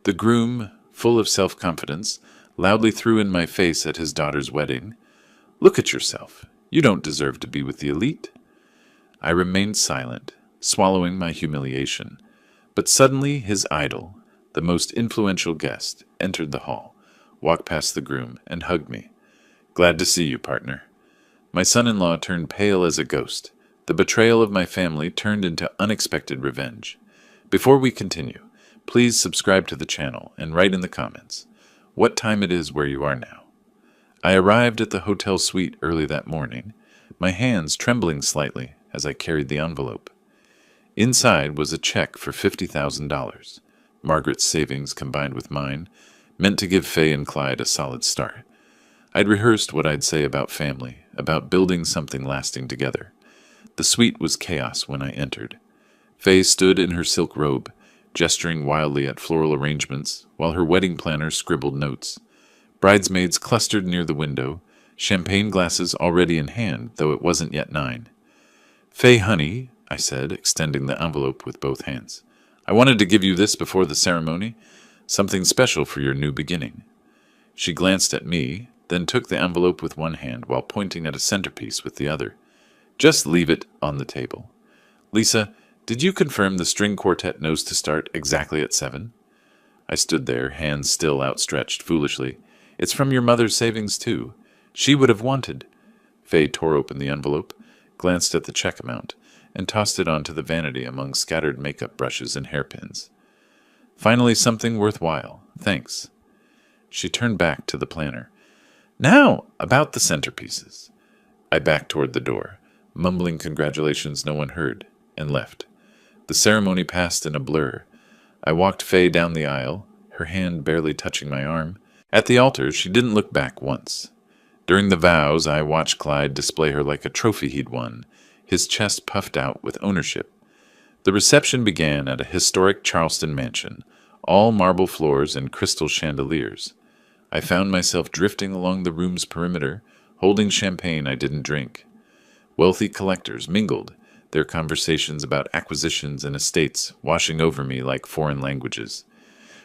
The groom, full of self-confidence, loudly threw in my face at his daughter's wedding. "Look at yourself. You don't deserve to be with the elite." I remained silent, swallowing my humiliation. But suddenly his idol, the most influential guest, entered the hall, walked past the groom, and hugged me. "Glad to see you, partner." My son-in-law turned pale as a ghost. The betrayal of my family turned into unexpected revenge. Before we continue, please subscribe to the channel and write in the comments what time it is where you are now. I arrived at the hotel suite early that morning, my hands trembling slightly as I carried the envelope. Inside was a check for $50,000, Margaret's savings combined with mine, meant to give Faye and Clyde a solid start. I'd rehearsed what I'd say about family, about building something lasting together. The suite was chaos when I entered. Faye stood in her silk robe, gesturing wildly at floral arrangements, while her wedding planner scribbled notes. Bridesmaids clustered near the window, champagne glasses already in hand, though it wasn't yet 9. "Faye, honey," I said, extending the envelope with both hands. "I wanted to give you this before the ceremony, something special for your new beginning." She glanced at me, then took the envelope with one hand while pointing at a centerpiece with the other. "Just leave it on the table. Lisa, did you confirm the string quartet knows to start exactly at 7? I stood there, hands still outstretched foolishly. "It's from your mother's savings, too. She would have wanted." Faye tore open the envelope, glanced at the check amount, and tossed it onto the vanity among scattered makeup brushes and hairpins. "Finally something worthwhile. Thanks." She turned back to the planner. "Now, about the centerpieces." I backed toward the door, mumbling congratulations no one heard, and left. The ceremony passed in a blur. I walked Faye down the aisle, her hand barely touching my arm. At the altar, she didn't look back once. During the vows, I watched Clyde display her like a trophy he'd won, his chest puffed out with ownership. The reception began at a historic Charleston mansion, all marble floors and crystal chandeliers. I found myself drifting along the room's perimeter, holding champagne I didn't drink. Wealthy collectors mingled, their conversations about acquisitions and estates washing over me like foreign languages.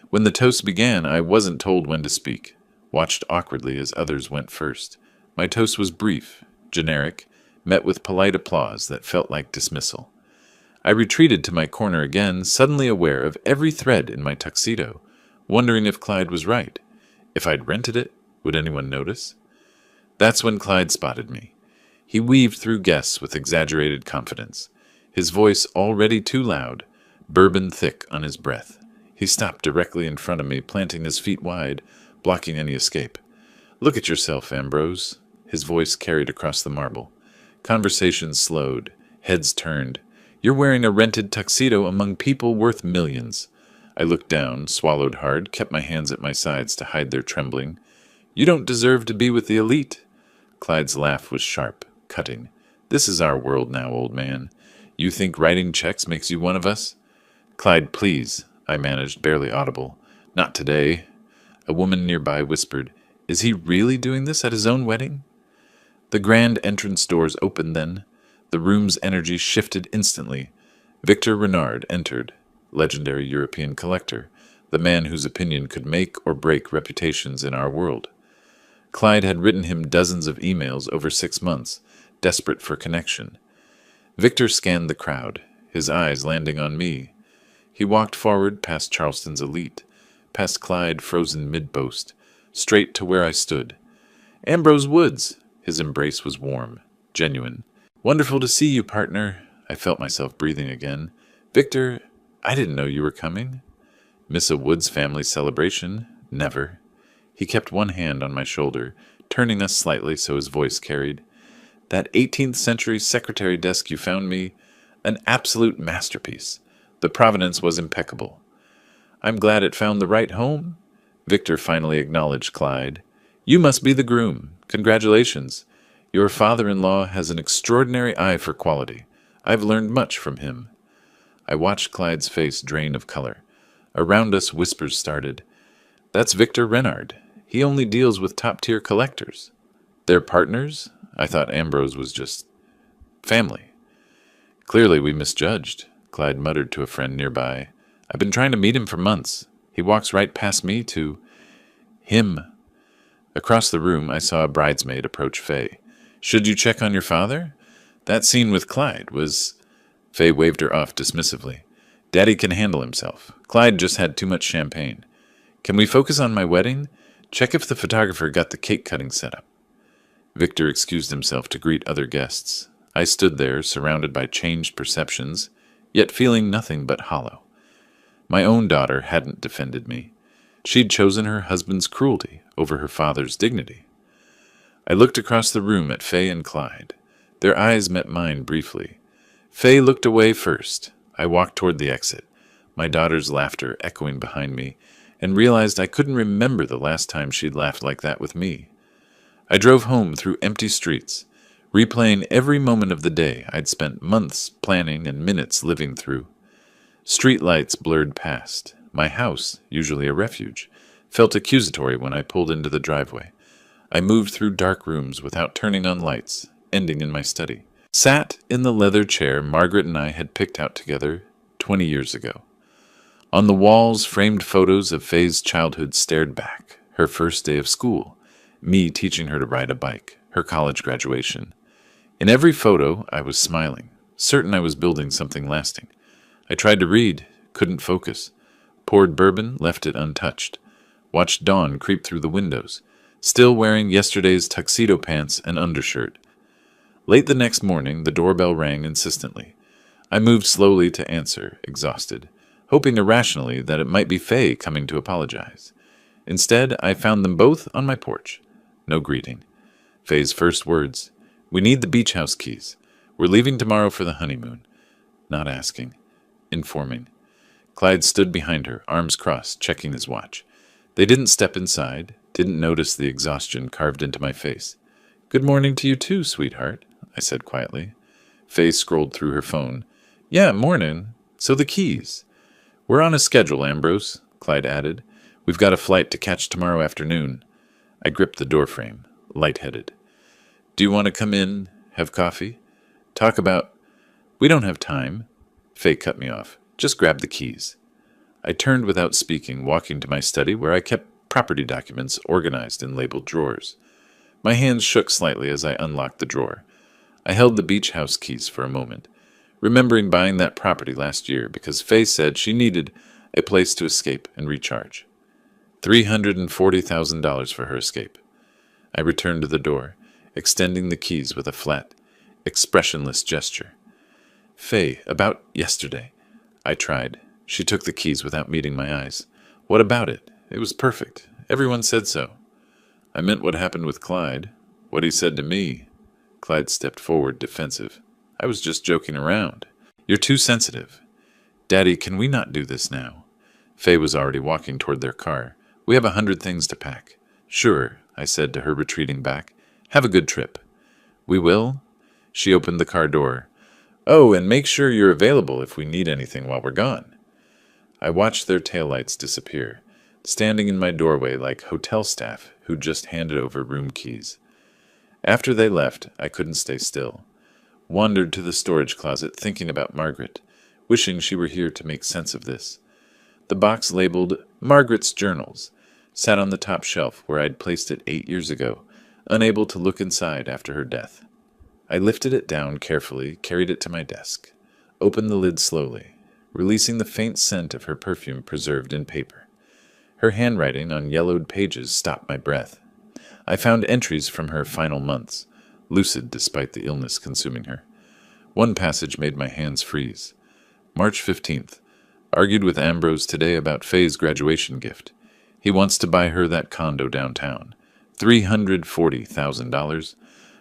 When the toast began, I wasn't told when to speak, watched awkwardly as others went first. My toast was brief, generic, met with polite applause that felt like dismissal. I retreated to my corner again, suddenly aware of every thread in my tuxedo, wondering if Clyde was right. If I'd rented it, would anyone notice? That's when Clyde spotted me. He weaved through guests with exaggerated confidence, his voice already too loud, bourbon thick on his breath. He stopped directly in front of me, planting his feet wide, blocking any escape. "Look at yourself, Ambrose." His voice carried across the marble. Conversation slowed, heads turned. "You're wearing a rented tuxedo among people worth millions." I looked down, swallowed hard, kept my hands at my sides to hide their trembling. "You don't deserve to be with the elite." Clyde's laugh was sharp, cutting. "This is our world now, old man. You think writing checks makes you one of us?" "Clyde, please," I managed, barely audible. "Not today." A woman nearby whispered, "Is he really doing this at his own wedding?" The grand entrance doors opened then. The room's energy shifted instantly. Victor Renard entered, legendary European collector, the man whose opinion could make or break reputations in our world. Clyde had written him dozens of emails over 6 months, desperate for connection. Victor scanned the crowd, his eyes landing on me. He walked forward past Charleston's elite, past Clyde frozen mid-boast, straight to where I stood. "Ambrose Woods!" His embrace was warm, genuine. "Wonderful to see you, partner." I felt myself breathing again. "Victor, I didn't know you were coming." "Miss a Woods family celebration? Never." He kept one hand on my shoulder, turning us slightly so his voice carried. "That 18th century secretary desk you found me, an absolute masterpiece. The provenance was impeccable." "I'm glad it found the right home." Victor finally acknowledged Clyde. "You must be the groom. Congratulations. Your father-in-law has an extraordinary eye for quality. I've learned much from him." I watched Clyde's face drain of color. Around us, whispers started. "That's Victor Renard. He only deals with top-tier collectors." "They're partners?" I thought Ambrose was just family. "Clearly we misjudged," Clyde muttered to a friend nearby. "I've been trying to meet him for months. He He walks right past me to him. Across the room, I saw a bridesmaid approach Faye. Should you check on your father? That scene with Clyde was... Faye waved her off dismissively. Daddy can handle himself. Clyde just had too much champagne. Can we focus on my wedding? Check if the photographer got the cake cutting set up. Victor excused himself to greet other guests. I stood there, surrounded by changed perceptions, yet feeling nothing but hollow. My own daughter hadn't defended me. She'd chosen her husband's cruelty over her father's dignity. I looked across the room at Faye and Clyde. Their eyes met mine briefly. Faye looked away first. I walked toward the exit, my daughter's laughter echoing behind me, and realized I couldn't remember the last time she'd laughed like that with me. I drove home through empty streets, replaying every moment of the day I'd spent months planning and minutes living through. Street lights blurred past. My house, usually a refuge, felt accusatory when I pulled into the driveway. I moved through dark rooms without turning on lights, ending in my study. Sat in the leather chair Margaret and I had picked out together 20 years ago. On the walls, framed photos of Faye's childhood stared back. Her first day of school, me teaching her to ride a bike, her college graduation. In every photo, I was smiling, certain I was building something lasting. I tried to read, couldn't focus. Poured bourbon, left it untouched. Watched dawn creep through the windows, still wearing yesterday's tuxedo pants and undershirt. Late the next morning, the doorbell rang insistently. I moved slowly to answer, exhausted, hoping irrationally that it might be Faye coming to apologize. Instead, I found them both on my porch. No greeting. Faye's first words, "We need the beach house keys. We're leaving tomorrow for the honeymoon." Not asking. Informing. Clyde stood behind her, arms crossed, checking his watch. They didn't step inside, didn't notice the exhaustion carved into my face. "Good morning to you too, sweetheart," I said quietly. Faye scrolled through her phone. "Yeah, morning. So the keys." "We're on a schedule, Ambrose," Clyde added. "We've got a flight to catch tomorrow afternoon." I gripped the doorframe, lightheaded. "Do you want to come in, have coffee? Talk about—" "We don't have time." Faye cut me off. "Just grab the keys." I turned without speaking, walking to my study where I kept property documents organized in labeled drawers. My hands shook slightly as I unlocked the drawer. I held the beach house keys for a moment, remembering buying that property last year because Faye said she needed a place to escape and recharge. $340,000 for her escape. I returned to the door, extending the keys with a flat, expressionless gesture. "Faye, about yesterday." I tried. She took the keys without meeting my eyes. "What about it? It was perfect. Everyone said so." "I meant what happened with Clyde. What he said to me." Clyde stepped forward, defensive. "I was just joking around." "You're too sensitive." "Daddy, can we not do this now?" Faye was already walking toward their car. "We have 100 things to pack." "Sure," I said to her, retreating back. "Have a good trip." "We will?" She opened the car door. "Oh, and make sure you're available if we need anything while we're gone." I watched their taillights disappear, standing in my doorway like hotel staff who'd just handed over room keys. After they left, I couldn't stay still. Wandered to the storage closet thinking about Margaret, wishing she were here to make sense of this. The box labeled Margaret's Journals sat on the top shelf where I'd placed it 8 years ago, unable to look inside after her death. I lifted it down carefully, carried it to my desk, opened the lid slowly, releasing the faint scent of her perfume preserved in paper. Her handwriting on yellowed pages stopped my breath. I found entries from her final months, lucid despite the illness consuming her. One passage made my hands freeze. March 15th. Argued with Ambrose today about Faye's graduation gift. He wants to buy her that condo downtown. $340,000.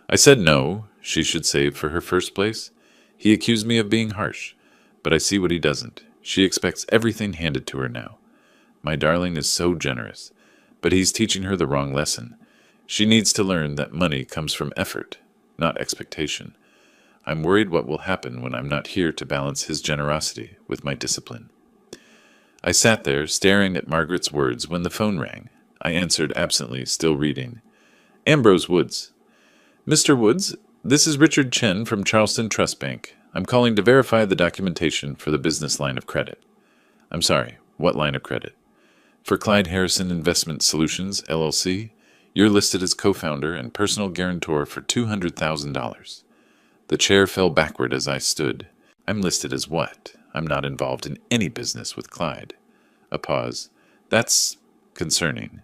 I said no, she should save for her first place. He accused me of being harsh, but I see what he doesn't. She expects everything handed to her now. My darling is so generous, but he's teaching her the wrong lesson. She needs to learn that money comes from effort, not expectation. I'm worried what will happen when I'm not here to balance his generosity with my discipline. I sat there, staring at Margaret's words when the phone rang. I answered absently, still reading. "Ambrose Woods." "Mr. Woods, this is Richard Chen from Charleston Trust Bank. I'm calling to verify the documentation for the business line of credit." "I'm sorry, what line of credit?" For Clyde Harrison Investment Solutions, LLC, you're listed as co-founder and personal guarantor for $200,000. The chair fell backward as I stood. I'm listed as what? I'm not involved in any business with Clyde. A pause. That's concerning.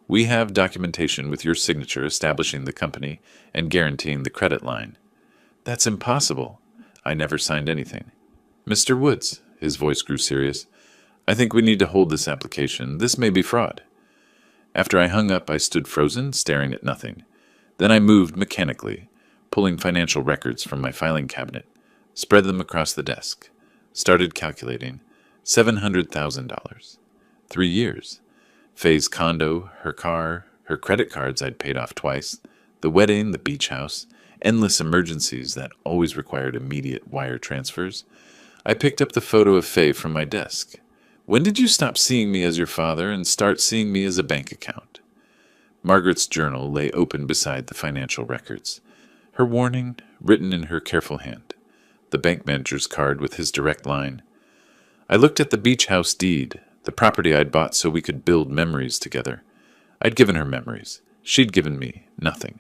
We have documentation with your signature establishing the company and guaranteeing the credit line. That's impossible. I never signed anything. Mr. Woods, his voice grew serious, I think we need to hold this application. This may be fraud. After I hung up, I stood frozen, staring at nothing. Then I moved mechanically, pulling financial records from my filing cabinet, spread them across the desk, started calculating. $700,000. 3 years. Faye's condo, her car, her credit cards I'd paid off twice, the wedding, the beach house, endless emergencies that always required immediate wire transfers. I picked up the photo of Faye from my desk. When did you stop seeing me as your father and start seeing me as a bank account? Margaret's journal lay open beside the financial records, her warning written in her careful hand, the bank manager's card with his direct line. I looked at the beach house deed, the property I'd bought so we could build memories together. I'd given her memories. She'd given me nothing.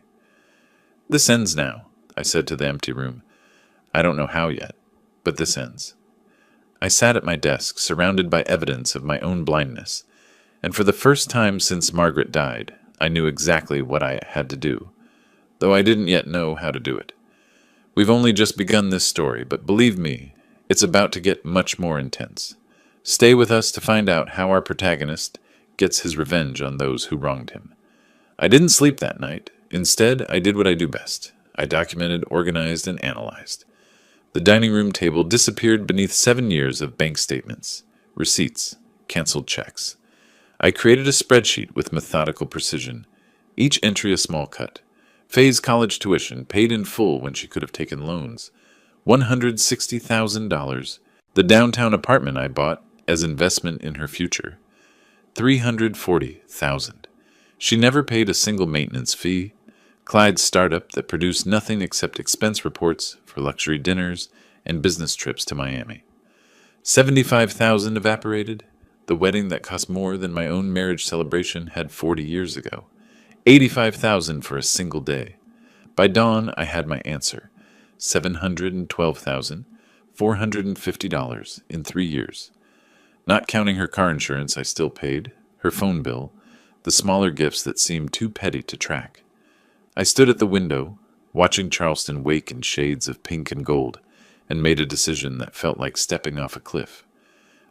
This ends now, I said to the empty room. I don't know how yet, but this ends. I sat at my desk, surrounded by evidence of my own blindness, and for the first time since Margaret died, I knew exactly what I had to do, though I didn't yet know how to do it. We've only just begun this story, but believe me, it's about to get much more intense. Stay with us to find out how our protagonist gets his revenge on those who wronged him. I didn't sleep that night. Instead, I did what I do best. I documented, organized, and analyzed. The dining room table disappeared beneath 7 years of bank statements, receipts, canceled checks. I created a spreadsheet with methodical precision, each entry a small cut. Faye's college tuition, paid in full when she could have taken loans. $160,000. The downtown apartment I bought as investment in her future. $340,000. She never paid a single maintenance fee. Clyde's startup that produced nothing except expense reports for luxury dinners and business trips to Miami. $75,000 evaporated. The wedding that cost more than my own marriage celebration had 40 years ago. $85,000 for a single day. By dawn, I had my answer. $712,450 in 3 years. Not counting her car insurance I still paid, her phone bill, the smaller gifts that seemed too petty to track. I stood at the window, watching Charleston wake in shades of pink and gold, and made a decision that felt like stepping off a cliff.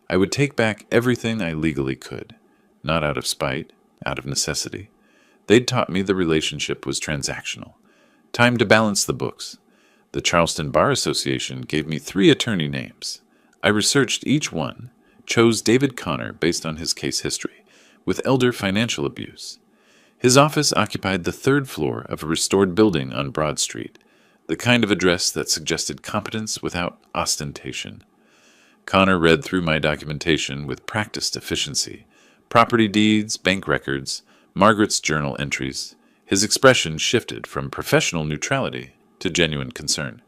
I would take back everything I legally could, not out of spite, out of necessity. They'd taught me the relationship was transactional. Time to balance the books. The Charleston Bar Association gave me 3 attorney names. I researched each one, chose David Connor based on his case history, with elder financial abuse. His office occupied the 3rd floor of a restored building on Broad Street, the kind of address that suggested competence without ostentation. Connor read through my documentation with practiced efficiency, property deeds, bank records, Margaret's journal entries. His expression shifted from professional neutrality to genuine concern.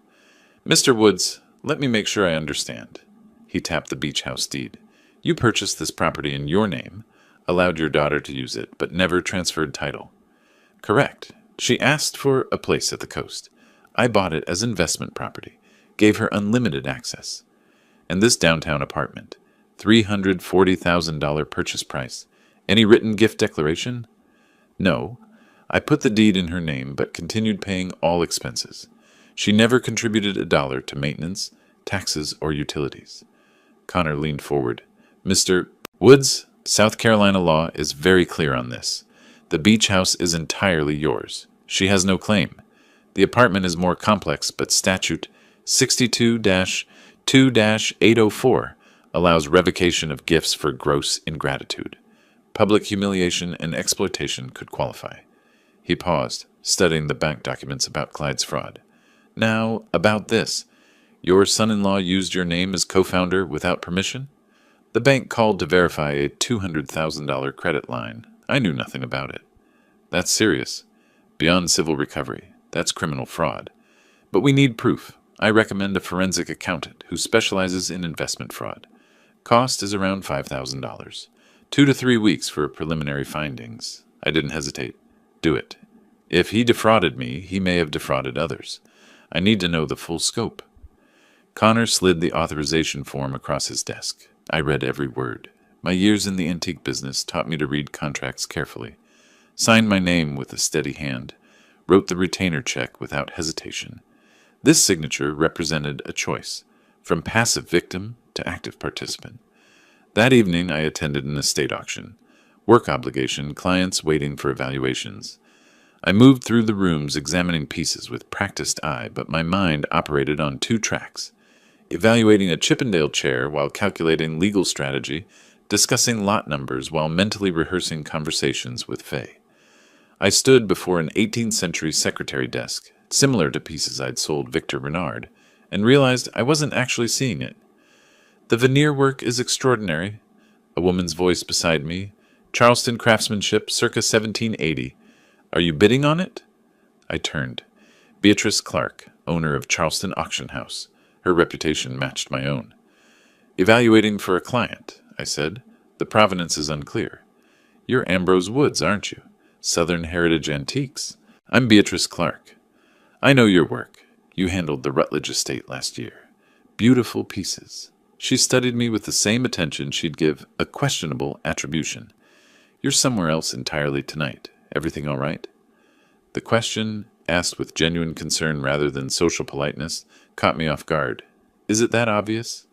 Mr. Woods, let me make sure I understand. He tapped the beach house deed. You purchased this property in your name, allowed your daughter to use it, but never transferred title. Correct. She asked for a place at the coast. I bought it as investment property, gave her unlimited access. And this downtown apartment, $340,000 purchase price. Any written gift declaration? No. I put the deed in her name, but continued paying all expenses. She never contributed $1 to maintenance, taxes, or utilities. Connor leaned forward. Mr. Woods, South Carolina law is very clear on this. The beach house is entirely yours. She has no claim. The apartment is more complex, but statute 62-2-804 allows revocation of gifts for gross ingratitude. Public humiliation and exploitation could qualify. He paused, studying the bank documents about Clyde's fraud. Now, about this. Your son-in-law used your name as co-founder without permission? The bank called to verify a $200,000 credit line. I knew nothing about it. That's serious. Beyond civil recovery. That's criminal fraud. But we need proof. I recommend a forensic accountant who specializes in investment fraud. Cost is around $5,000. 2 to 3 weeks for preliminary findings. I didn't hesitate. Do it. If he defrauded me, he may have defrauded others. I need to know the full scope. Connor slid the authorization form across his desk. I read every word. My years in the antique business taught me to read contracts carefully. Signed my name with a steady hand. Wrote the retainer check without hesitation. This signature represented a choice, from passive victim to active participant. That evening I attended an estate auction. Work obligation, clients waiting for evaluations. I moved through the rooms examining pieces with practiced eye, but my mind operated on 2 tracks. Evaluating a Chippendale chair while calculating legal strategy, discussing lot numbers while mentally rehearsing conversations with Faye. I stood before an 18th century secretary desk, similar to pieces I'd sold Victor Renard, and realized I wasn't actually seeing it. The veneer work is extraordinary. A woman's voice beside me. Charleston craftsmanship circa 1780. Are you bidding on it? I turned. Beatrice Clark, owner of Charleston Auction House. Her reputation matched my own. Evaluating for a client, I said. The provenance is unclear. You're Ambrose Woods, aren't you? Southern Heritage Antiques. I'm Beatrice Clark. I know your work. You handled the Rutledge estate last year. Beautiful pieces. She studied me with the same attention she'd give a questionable attribution. You're somewhere else entirely tonight. Everything all right? The question, asked with genuine concern rather than social politeness, caught me off guard. Is it that obvious?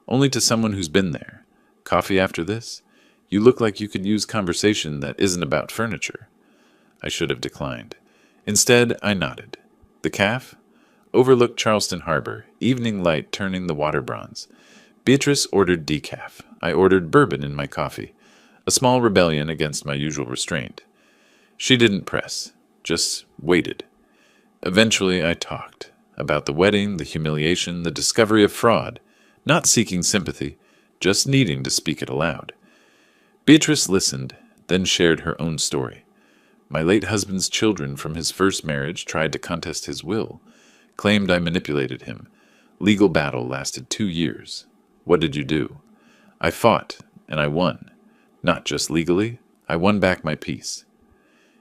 Only to someone who's been there. Coffee after this? You look like you could use conversation that isn't about furniture. I should have declined. Instead, I nodded. The caf? Overlooked Charleston Harbor, evening light turning the water bronze. Beatrice ordered decaf. I ordered bourbon in my coffee, a small rebellion against my usual restraint. She didn't press, just waited. Eventually I talked, about the wedding, the humiliation, the discovery of fraud, not seeking sympathy, just needing to speak it aloud. Beatrice listened, then shared her own story. My late husband's children from his first marriage tried to contest his will, claimed I manipulated him. Legal battle lasted 2 years. What did you do? I fought, and I won. Not just legally, I won back my peace.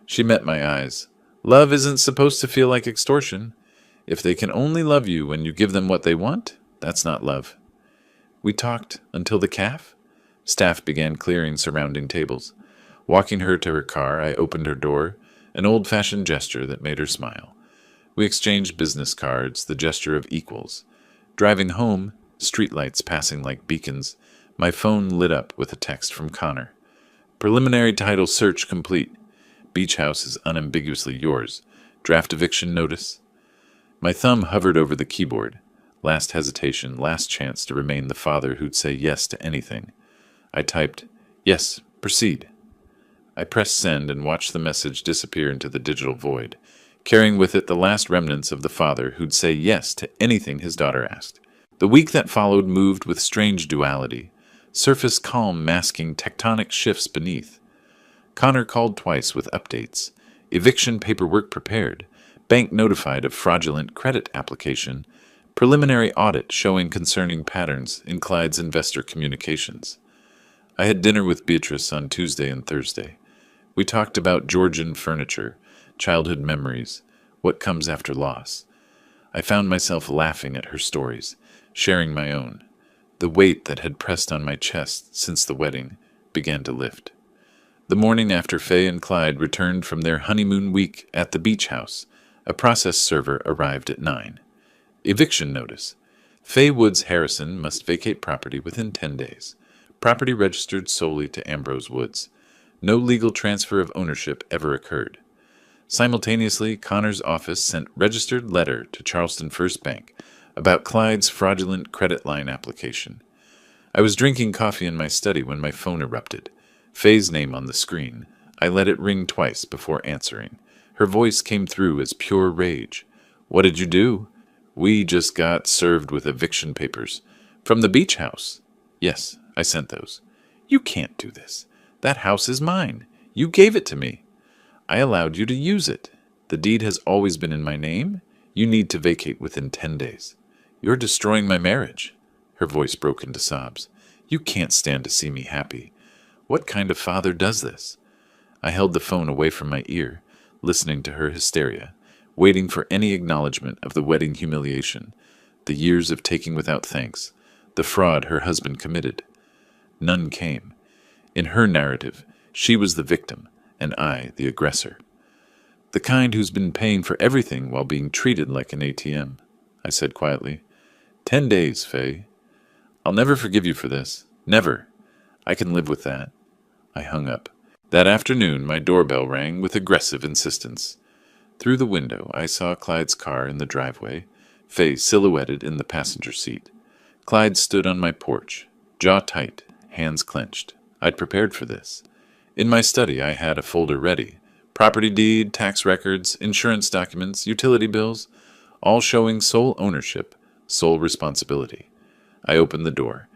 She met my eyes. Love isn't supposed to feel like extortion. If they can only love you when you give them what they want, that's not love. We talked until the caf? Staff began clearing surrounding tables. Walking her to her car, I opened her door, an old-fashioned gesture that made her smile. We exchanged business cards, the gesture of equals. Driving home, streetlights passing like beacons, my phone lit up with a text from Connor. Preliminary title search complete. Beach house is unambiguously yours. Draft eviction notice. My thumb hovered over the keyboard. Last hesitation, last chance to remain the father who'd say yes to anything. I typed, "Yes, proceed." I pressed send and watched the message disappear into the digital void, carrying with it the last remnants of the father who'd say yes to anything his daughter asked. The week that followed moved with strange duality, surface calm masking tectonic shifts beneath. Connor called twice with updates. Eviction paperwork prepared. Bank notified of fraudulent credit application. Preliminary audit showing concerning patterns in Clyde's investor communications. I had dinner with Beatrice on Tuesday and Thursday. We talked about Georgian furniture, childhood memories, what comes after loss. I found myself laughing at her stories, sharing my own. The weight that had pressed on my chest since the wedding began to lift. The morning after Faye and Clyde returned from their honeymoon week at the beach house, a process server arrived at 9. Eviction notice. Faye Woods Harrison must vacate property within 10 days. Property registered solely to Ambrose Woods. No legal transfer of ownership ever occurred. Simultaneously, Connor's office sent registered letter to Charleston First Bank about Clyde's fraudulent credit line application. I was drinking coffee in my study when my phone erupted. Faye's name on the screen. I let it ring twice before answering. Her voice came through as pure rage. "What did you do?" "We just got served with eviction papers. From the beach house." "Yes, I sent those." "You can't do this. That house is mine. You gave it to me." "I allowed you to use it. The deed has always been in my name. You need to vacate within 10 days. "You're destroying my marriage." Her voice broke into sobs. "You can't stand to see me happy. What kind of father does this? I held the phone away from my ear, listening to her hysteria, waiting for any acknowledgement of the wedding humiliation, the years of taking without thanks, the fraud her husband committed. None came. In her narrative, she was the victim, and I the aggressor. The kind who's been paying for everything while being treated like an ATM, I said quietly. 10 days, Faye. I'll never forgive you for this. Never. I can live with that. I hung up. That afternoon, my doorbell rang with aggressive insistence. Through the window, I saw Clyde's car in the driveway, Faye silhouetted in the passenger seat. Clyde stood on my porch, jaw tight, hands clenched. I'd prepared for this. In my study, I had a folder ready. Property deed, tax records, insurance documents, utility bills, all showing sole ownership, sole responsibility. I opened the door.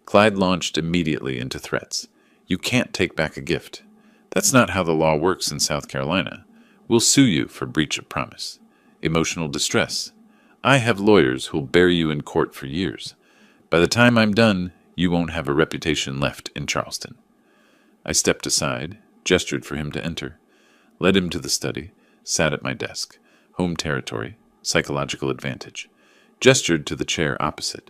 Clyde launched immediately into threats. You can't take back a gift. That's not how the law works in South Carolina. We'll sue you for breach of promise. Emotional distress. I have lawyers who'll bury you in court for years. By the time I'm done, you won't have a reputation left in Charleston. I stepped aside, gestured for him to enter, led him to the study, sat at my desk, home territory, psychological advantage, gestured to the chair opposite.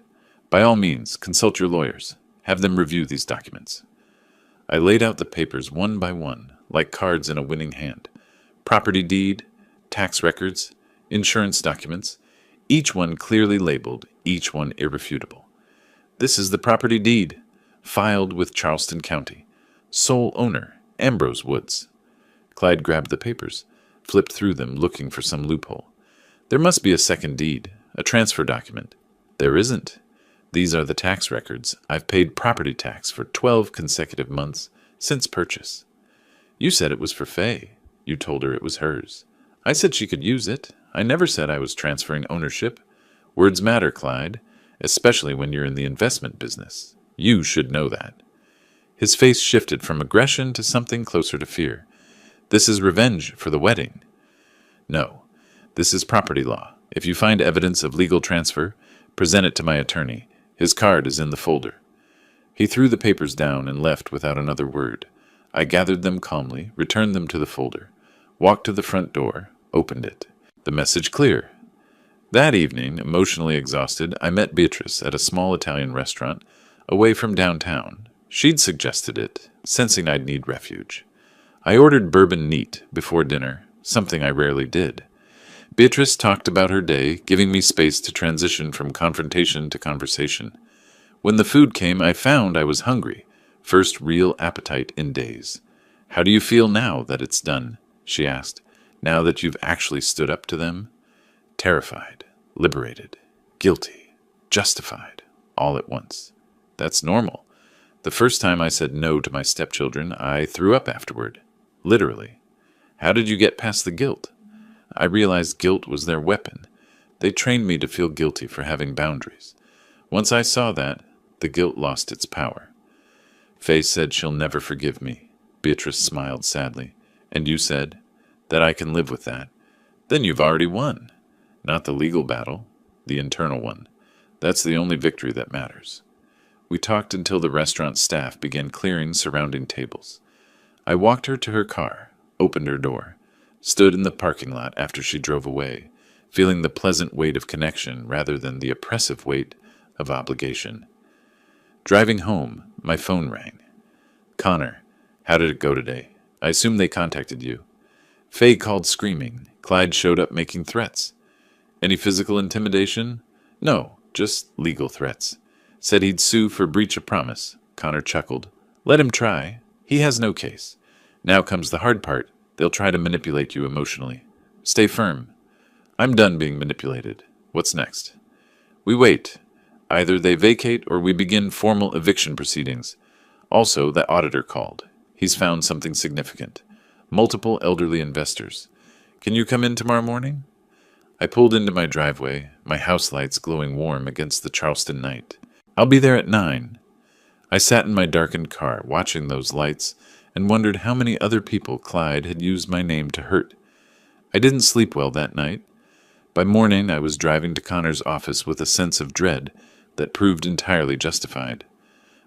By all means, consult your lawyers. Have them review these documents. I laid out the papers one by one, like cards in a winning hand. Property deed, tax records, insurance documents, each one clearly labeled, each one irrefutable. This is the property deed, filed with Charleston County. Sole owner, Ambrose Woods. Clyde grabbed the papers, flipped through them looking for some loophole. There must be a second deed, a transfer document. There isn't. These are the tax records. I've paid property tax for 12 consecutive months since purchase. You said it was for Faye. You told her it was hers. I said she could use it. I never said I was transferring ownership. Words matter, Clyde, especially when you're in the investment business. You should know that. His face shifted from aggression to something closer to fear. This is revenge for the wedding. No, this is property law. If you find evidence of legal transfer, present it to my attorney. His card is in the folder. He threw the papers down and left without another word. I gathered them calmly, returned them to the folder, walked to the front door, opened it. The message clear. That evening, emotionally exhausted, I met Beatrice at a small Italian restaurant away from downtown. She'd suggested it, sensing I'd need refuge. I ordered bourbon neat before dinner, something I rarely did. Beatrice talked about her day, giving me space to transition from confrontation to conversation. When the food came, I found I was hungry, first real appetite in days. How do you feel now that it's done? She asked. Now that you've actually stood up to them? Terrified, liberated, guilty, justified, all at once. That's normal. The first time I said no to my stepchildren, I threw up afterward. Literally. How did you get past the guilt? I realized guilt was their weapon. They trained me to feel guilty for having boundaries. Once I saw that, the guilt lost its power. Faye said she'll never forgive me. Beatrice smiled sadly. And you said? That I can live with that. Then you've already won. Not the legal battle, the internal one. That's the only victory that matters. We talked until the restaurant staff began clearing surrounding tables. I walked her to her car, opened her door, stood in the parking lot after she drove away, feeling the pleasant weight of connection rather than the oppressive weight of obligation. Driving home, my phone rang. Connor, how did it go today? I assume they contacted you. Faye called screaming. Clyde showed up making threats. Any physical intimidation? No, just legal threats. Said he'd sue for breach of promise. Connor chuckled. Let him try. He has no case. Now comes the hard part. They'll try to manipulate you emotionally. Stay firm. I'm done being manipulated. What's next? We wait. Either they vacate or we begin formal eviction proceedings. Also, the auditor called. He's found something significant. Multiple elderly investors. Can you come in tomorrow morning? I pulled into my driveway, my house lights glowing warm against the Charleston night. I'll be there at 9. I sat in my darkened car, watching those lights, and wondered how many other people Clyde had used my name to hurt. I didn't sleep well that night. By morning, I was driving to Connor's office with a sense of dread that proved entirely justified.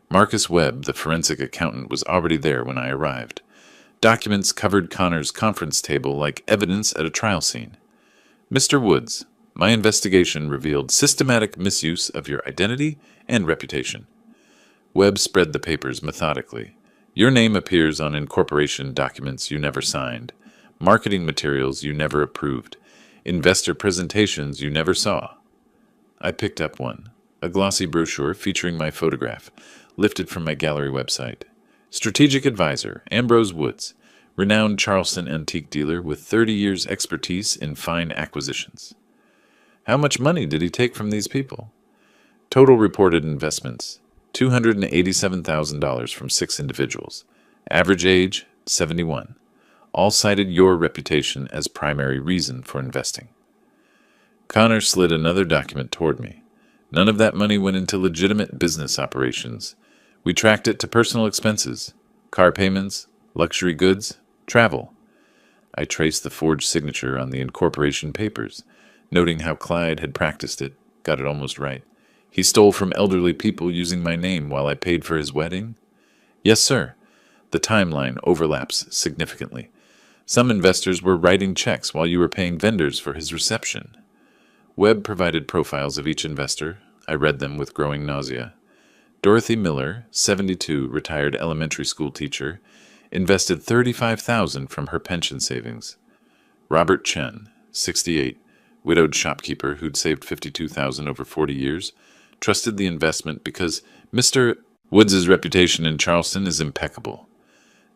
Marcus Webb, the forensic accountant, was already there when I arrived. Documents covered Connor's conference table like evidence at a trial scene. Mr. Woods, my investigation revealed systematic misuse of your identity and reputation. Webb spread the papers methodically. Your name appears on incorporation documents you never signed, marketing materials you never approved, investor presentations you never saw. I picked up one, a glossy brochure featuring my photograph, lifted from my gallery website. Strategic Advisor, Ambrose Woods, renowned Charleston antique dealer with 30 years' expertise in fine acquisitions. How much money did he take from these people? Total reported investments, $287,000 from 6 individuals. Average age, 71. All cited your reputation as primary reason for investing. Connor slid another document toward me. None of that money went into legitimate business operations. We tracked it to personal expenses, car payments, luxury goods, travel. I traced the forged signature on the incorporation papers, noting how Clyde had practiced it, got it almost right. He stole from elderly people using my name while I paid for his wedding? Yes, sir. The timeline overlaps significantly. Some investors were writing checks while you were paying vendors for his reception. Webb provided profiles of each investor. I read them with growing nausea. Dorothy Miller, 72, retired elementary school teacher, invested $35,000 from her pension savings. Robert Chen, 68, widowed shopkeeper who'd saved $52,000 over 40 years, trusted the investment because Mr. Woods' reputation in Charleston is impeccable.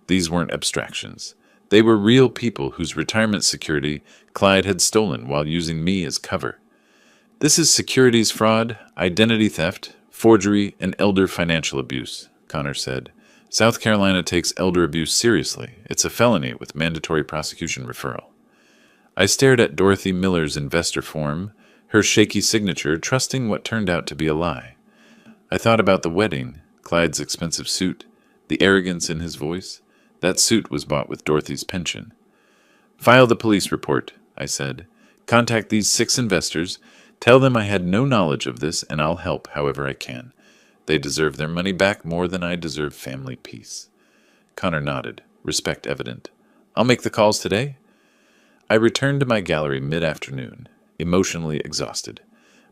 These weren't abstractions. They were real people whose retirement security Clyde had stolen while using me as cover. This is securities fraud, identity theft, forgery, and elder financial abuse, Connor said. South Carolina takes elder abuse seriously. It's a felony with mandatory prosecution referral. I stared at Dorothy Miller's investor form, her shaky signature, trusting what turned out to be a lie. I thought about the wedding, Clyde's expensive suit, the arrogance in his voice. That suit was bought with Dorothy's pension. File the police report, I said. Contact these 6 investors. Tell them I had no knowledge of this, and I'll help however I can. They deserve their money back more than I deserve family peace. Connor nodded, respect evident. I'll make the calls today. I returned to my gallery mid-afternoon, emotionally exhausted.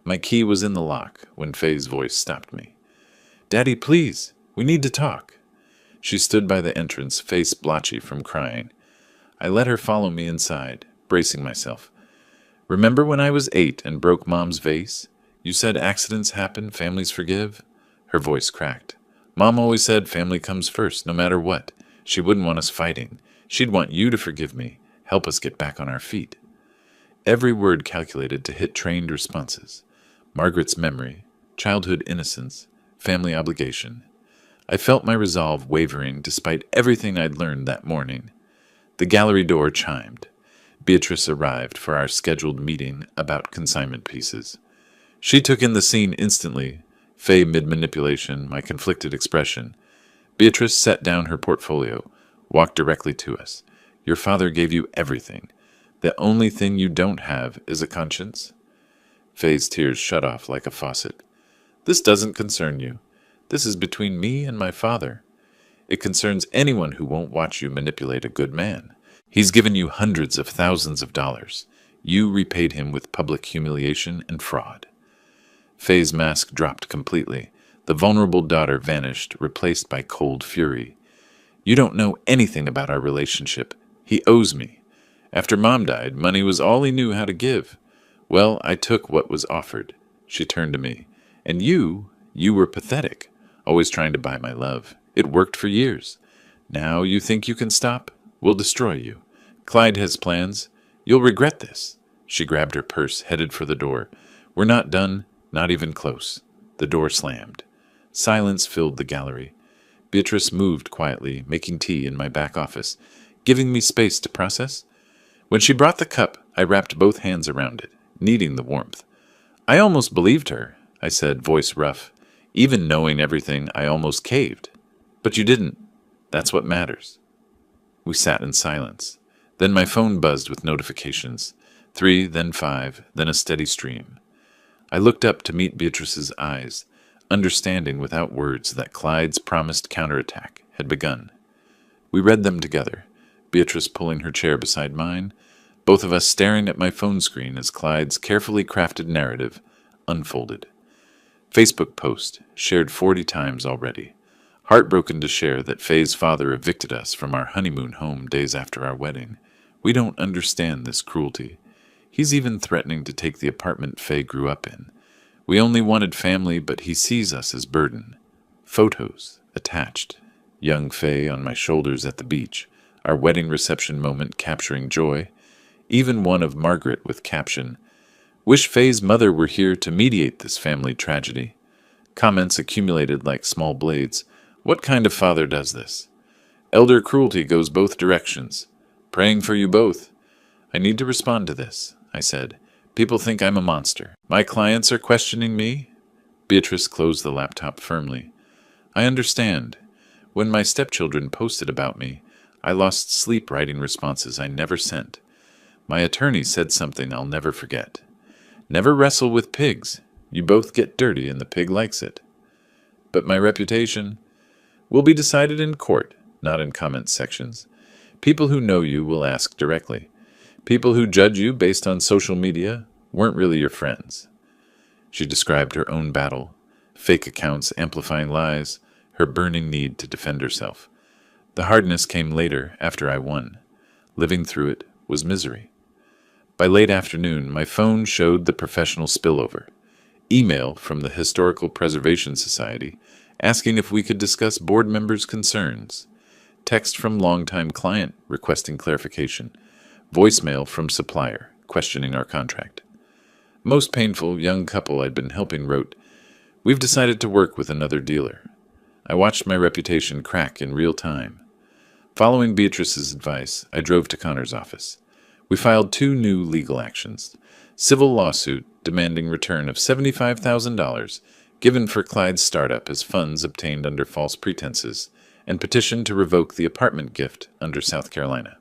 My key was in the lock when Faye's voice stopped me. Daddy, please, we need to talk. She stood by the entrance, face blotchy from crying. I let her follow me inside, bracing myself. Remember when I was 8 and broke Mom's vase? You said accidents happen, families forgive? Her voice cracked. Mom always said family comes first, no matter what. She wouldn't want us fighting. She'd want you to forgive me, help us get back on our feet. Every word calculated to hit trained responses. Margaret's memory, childhood innocence, family obligation. I felt my resolve wavering despite everything I'd learned that morning. The gallery door chimed. Beatrice arrived for our scheduled meeting about consignment pieces. She took in the scene instantly, Faye mid-manipulation, my conflicted expression. Beatrice set down her portfolio, walked directly to us. Your father gave you everything. The only thing you don't have is a conscience? Faye's tears shut off like a faucet. This doesn't concern you. This is between me and my father. It concerns anyone who won't watch you manipulate a good man. He's given you hundreds of thousands of dollars. You repaid him with public humiliation and fraud. Faye's mask dropped completely. The vulnerable daughter vanished, replaced by cold fury. You don't know anything about our relationship. He owes me. After Mom died, money was all he knew how to give. Well, I took what was offered. She turned to me. And you were pathetic, always trying to buy my love. It worked for years. Now you think you can stop? We'll destroy you. Clyde has plans. You'll regret this. She grabbed her purse, headed for the door. We're not done, not even close. The door slammed. Silence filled the gallery. Beatrice moved quietly, making tea in my back office, giving me space to process. When she brought the cup, I wrapped both hands around it, needing the warmth. I almost believed her, I said, voice rough. Even knowing everything, I almost caved. But you didn't. That's what matters. We sat in silence. Then my phone buzzed with notifications. 3, then 5, then a steady stream. I looked up to meet Beatrice's eyes. understanding without words that Clyde's promised counterattack had begun. We read them together, Beatrice pulling her chair beside mine, both of us staring at my phone screen as Clyde's carefully crafted narrative unfolded. Facebook post, shared 40 times already. Heartbroken to share that Faye's father evicted us from our honeymoon home days after our wedding. We don't understand this cruelty. He's even threatening to take the apartment Faye grew up in. We only wanted family, but he sees us as burden. Photos, attached. Young Faye on my shoulders at the beach, our wedding reception moment capturing joy. Even one of Margaret with caption, "Wish Faye's mother were here to mediate this family tragedy." Comments accumulated like small blades. What kind of father does this? Elder cruelty goes both directions. Praying for you both. I need to respond to this, I said. People think I'm a monster. My clients are questioning me. Beatrice closed the laptop firmly. I understand. When my stepchildren posted about me, I lost sleep writing responses I never sent. My attorney said something I'll never forget. Never wrestle with pigs. You both get dirty and the pig likes it. But my reputation will be decided in court, not in comment sections. People who know you will ask directly. People who judge you based on social media weren't really your friends. She described her own battle, fake accounts amplifying lies, her burning need to defend herself. The hardness came later, after I won. Living through it was misery. By late afternoon, my phone showed the professional spillover. Email from the Historical Preservation Society asking if we could discuss board members' concerns. Text from longtime client requesting clarification. Voicemail from supplier questioning our contract. Most painful, young couple I'd been helping wrote, "We've decided to work with another dealer." I watched my reputation crack in real time. Following Beatrice's advice, I drove to Connor's office. We filed 2 new legal actions. Civil lawsuit demanding return of $75,000 given for Clyde's startup as funds obtained under false pretenses, and petition to revoke the apartment gift under South Carolina.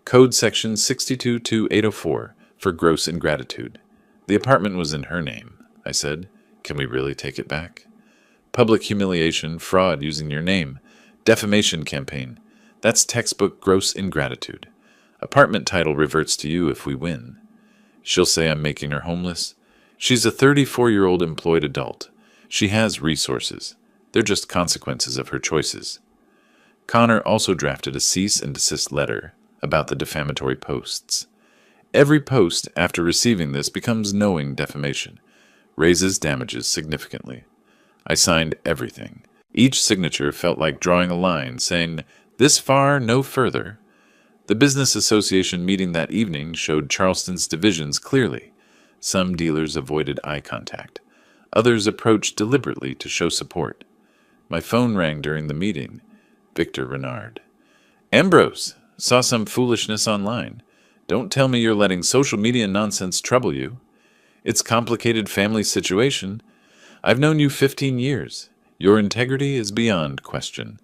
Code Section 622804 for gross ingratitude. The apartment was in her name, I said. Can we really take it back? Public humiliation, fraud using your name, defamation campaign. That's textbook gross ingratitude. Apartment title reverts to you if we win. She'll say I'm making her homeless. She's a 34-year-old employed adult. She has resources. They're just consequences of her choices. Connor also drafted a cease and desist letter about the defamatory posts. Every post after receiving this becomes knowing defamation, raises damages significantly. I signed everything. Each signature felt like drawing a line, saying, "This far, no further." The business association meeting that evening showed Charleston's divisions clearly. Some dealers avoided eye contact. Others approached deliberately to show support. My phone rang during the meeting. Victor Renard. "Ambrose, saw some foolishness online. Don't tell me you're letting social media nonsense trouble you. It's complicated family situation. I've known you 15 years. Your integrity is beyond question.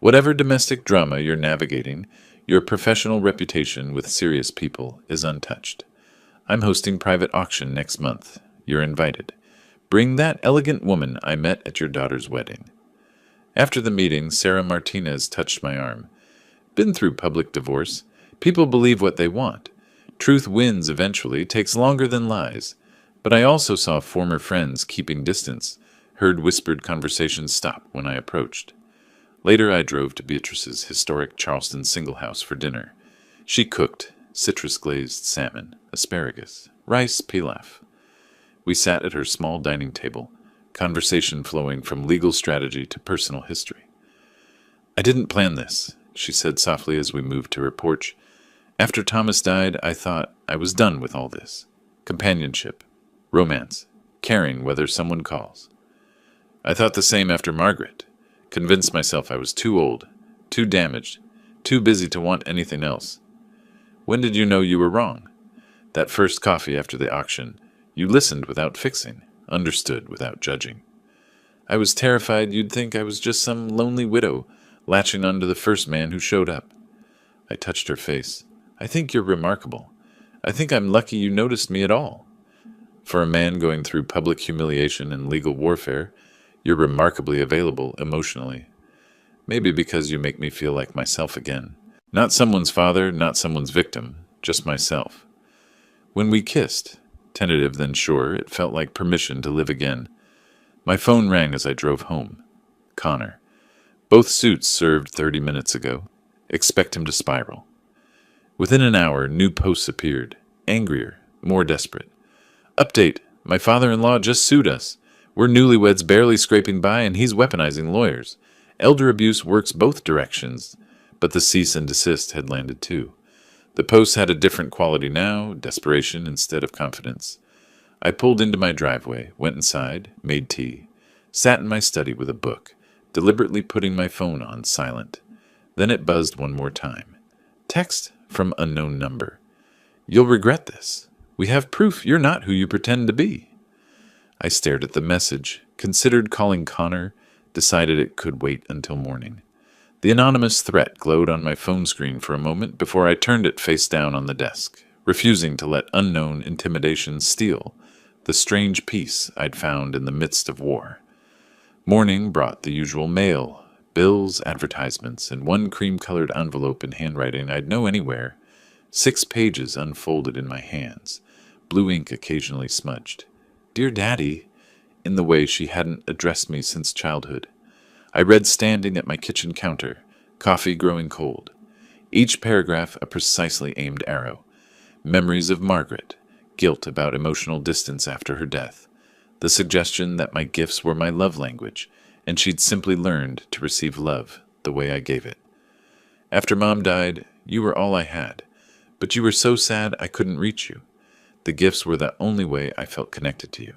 Whatever domestic drama you're navigating, your professional reputation with serious people is untouched. I'm hosting private auction next month. You're invited. Bring that elegant woman I met at your daughter's wedding." After the meeting, Sarah Martinez touched my arm. "Been through public divorce. People believe what they want. Truth wins eventually, takes longer than lies. But I also saw former friends keeping distance, heard whispered conversations stop when I approached. Later I drove to Beatrice's historic Charleston single house for dinner. She cooked citrus-glazed salmon, asparagus, rice pilaf. We sat at her small dining table, conversation flowing from legal strategy to personal history. "I didn't plan this," she said softly as we moved to her porch. "After Thomas died, I thought I was done with all this. Companionship, romance, caring whether someone calls. I thought the same after Margaret. Convinced myself I was too old, too damaged, too busy to want anything else. When did you know you were wrong? That first coffee after the auction, you listened without fixing, understood without judging. I was terrified you'd think I was just some lonely widow latching onto the first man who showed up." I touched her face. "I think you're remarkable. I think I'm lucky you noticed me at all. For a man going through public humiliation and legal warfare, You're remarkably available emotionally. Maybe because you make me feel like myself again. Not someone's father, not someone's victim, just myself. When we kissed, tentative then sure, it felt like permission to live again. My phone rang as I drove home. Connor. Both suits served 30 minutes ago. Expect him to spiral. Within an hour, new posts appeared. Angrier, more desperate. Update. My father-in-law just sued us. We're newlyweds barely scraping by, and he's weaponizing lawyers. Elder abuse works both directions, but the cease and desist had landed too. The posts had a different quality now, desperation instead of confidence. I pulled into my driveway, went inside, made tea, sat in my study with a book, deliberately putting my phone on silent. Then it buzzed one more time. Text from unknown number. You'll regret this. We have proof you're not who you pretend to be. I stared at the message, considered calling Connor, decided it could wait until morning. The anonymous threat glowed on my phone screen for a moment before I turned it face down on the desk, refusing to let unknown intimidation steal the strange peace I'd found in the midst of war. Morning brought the usual mail, bills, advertisements, and one cream-colored envelope in handwriting I'd know anywhere. 6 pages unfolded in my hands, blue ink occasionally smudged. Dear Daddy, in the way she hadn't addressed me since childhood. I read standing at my kitchen counter, coffee growing cold. Each paragraph a precisely aimed arrow. Memories of Margaret, guilt about emotional distance after her death, the suggestion that my gifts were my love language, and she'd simply learned to receive love the way I gave it. After Mom died, you were all I had, but you were so sad I couldn't reach you. The gifts were the only way I felt connected to you.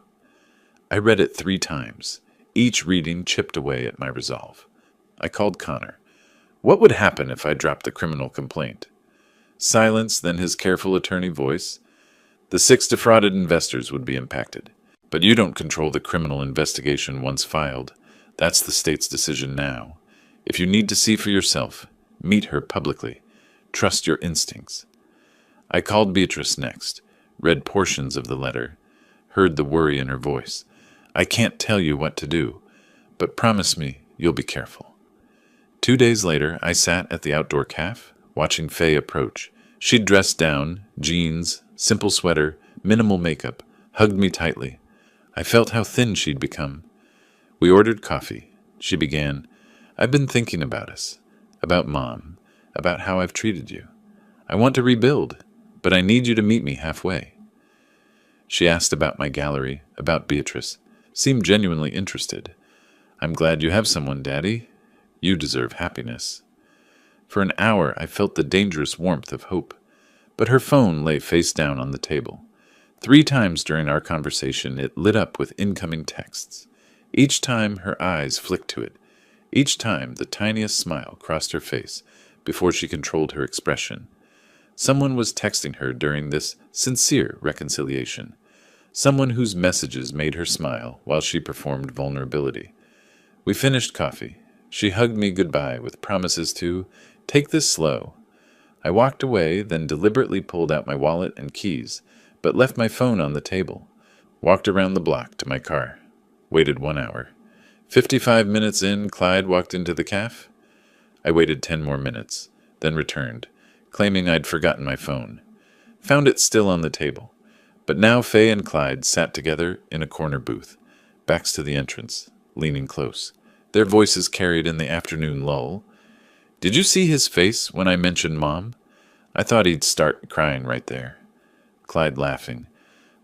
I read it 3 times. Each reading chipped away at my resolve. I called Connor. What would happen if I dropped the criminal complaint? Silence, then his careful attorney voice. The 6 defrauded investors would be impacted. But you don't control the criminal investigation once filed. That's the state's decision now. If you need to see for yourself, meet her publicly. Trust your instincts. I called Beatrice next, read portions of the letter, heard the worry in her voice. I can't tell you what to do, but promise me you'll be careful. 2 days later, I sat at the outdoor cafe, watching Faye approach. She'd dressed down, jeans, simple sweater, minimal makeup, hugged me tightly. I felt how thin she'd become. We ordered coffee. She began, I've been thinking about us, about Mom, about how I've treated you. I want to rebuild, but I need you to meet me halfway. She asked about my gallery, about Beatrice, seemed genuinely interested. I'm glad you have someone, Daddy. You deserve happiness. For an hour, I felt the dangerous warmth of hope, but her phone lay face down on the table. 3 times during our conversation, it lit up with incoming texts. Each time, her eyes flicked to it. Each time, the tiniest smile crossed her face before she controlled her expression. Someone was texting her during this sincere reconciliation. Someone whose messages made her smile while she performed vulnerability. We finished coffee. She hugged me goodbye with promises to take this slow. I walked away, then deliberately pulled out my wallet and keys, but left my phone on the table. Walked around the block to my car. Waited 1 hour. 55 minutes in, Clyde walked into the cafe. I waited 10 more minutes, then returned, claiming I'd forgotten my phone. Found it still on the table. But now Faye and Clyde sat together in a corner booth, backs to the entrance, leaning close. Their voices carried in the afternoon lull. Did you see his face when I mentioned Mom? I thought he'd start crying right there. Clyde laughing.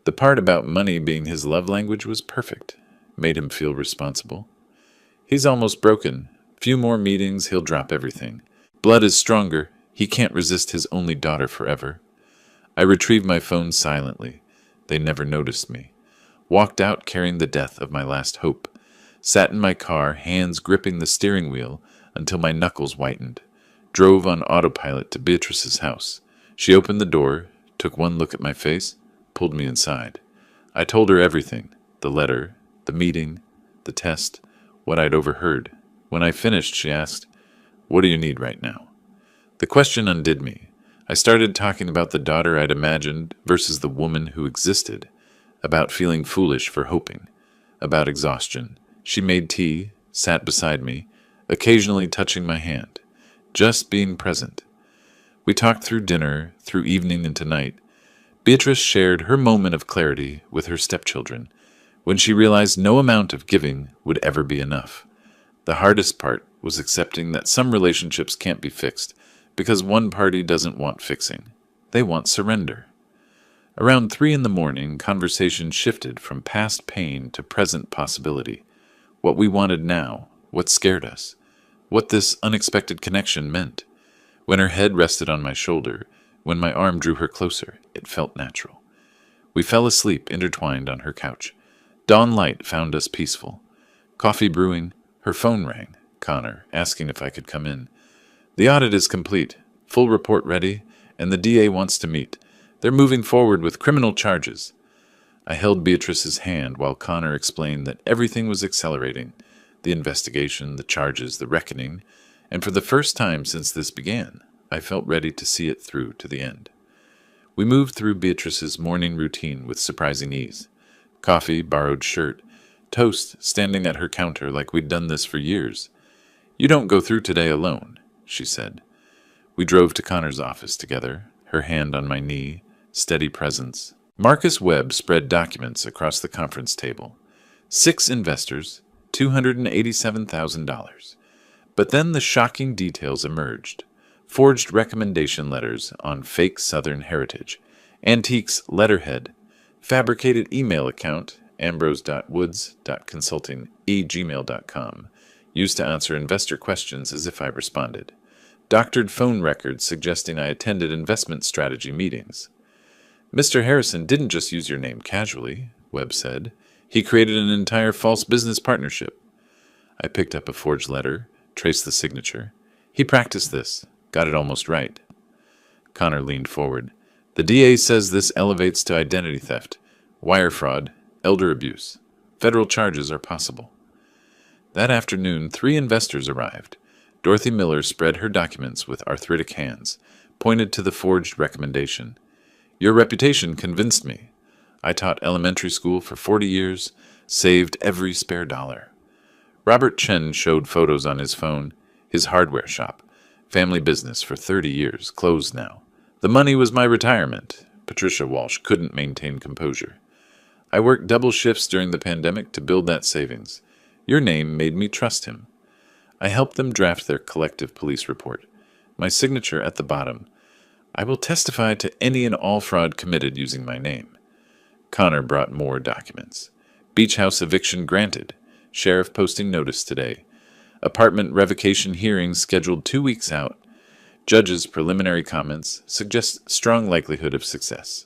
The part about money being his love language was perfect. Made him feel responsible. He's almost broken. Few more meetings, he'll drop everything. Blood is stronger. He can't resist his only daughter forever. I retrieved my phone silently. They never noticed me. Walked out carrying the death of my last hope. Sat in my car, hands gripping the steering wheel until my knuckles whitened. Drove on autopilot to Beatrice's house. She opened the door, took one look at my face, pulled me inside. I told her everything. The letter, the meeting, the test, what I'd overheard. When I finished, she asked, What do you need right now? The question undid me. I started talking about the daughter I'd imagined versus the woman who existed, about feeling foolish for hoping, about exhaustion, She made tea, sat beside me, occasionally touching my hand, just being present. We talked through dinner, through evening into night. Beatrice shared her moment of clarity with her stepchildren, when she realized no amount of giving would ever be enough. The hardest part was accepting that some relationships can't be fixed because one party doesn't want fixing. They want surrender. Around 3 in the morning, conversation shifted from past pain to present possibility. What we wanted now, what scared us, what this unexpected connection meant. When her head rested on my shoulder, when my arm drew her closer, it felt natural. We fell asleep intertwined on her couch. Dawn light found us peaceful. Coffee brewing, her phone rang. Connor, asking if I could come in. The audit is complete, full report ready, and the DA wants to meet. They're moving forward with criminal charges. I held Beatrice's hand while Connor explained that everything was accelerating. The investigation, the charges, the reckoning, and for the first time since this began, I felt ready to see it through to the end. We moved through Beatrice's morning routine with surprising ease. Coffee, borrowed shirt, toast standing at her counter like we'd done this for years. "You don't go through today alone," she said. We drove to Connor's office together, her hand on my knee, steady presence. Marcus Webb spread documents across the conference table. 6 investors, $287,000. But then the shocking details emerged. Forged recommendation letters on fake Southern heritage, antiques letterhead, fabricated email account, ambrose.woods.consulting@gmail.com, used to answer investor questions as if I responded. Doctored phone records suggesting I attended investment strategy meetings. "Mr. Harrison didn't just use your name casually," Webb said. "He created an entire false business partnership." I picked up a forged letter, traced the signature. "He practiced this, got it almost right." Connor leaned forward. "The DA says this elevates to identity theft, wire fraud, elder abuse. Federal charges are possible." That afternoon, 3 investors arrived. Dorothy Miller spread her documents with arthritic hands, pointed to the forged recommendation. "Your reputation convinced me. I taught elementary school for 40 years, saved every spare dollar." Robert Chen showed photos on his phone, his hardware shop, family business for 30 years, closed now. "The money was my retirement." Patricia Walsh couldn't maintain composure. "I worked double shifts during the pandemic to build that savings. Your name made me trust him." I helped them draft their collective police report. My signature at the bottom. "I will testify to any and all fraud committed using my name." Connor brought more documents. Beach house eviction granted. Sheriff posting notice today. Apartment revocation hearings scheduled 2 weeks out. Judge's preliminary comments suggest strong likelihood of success.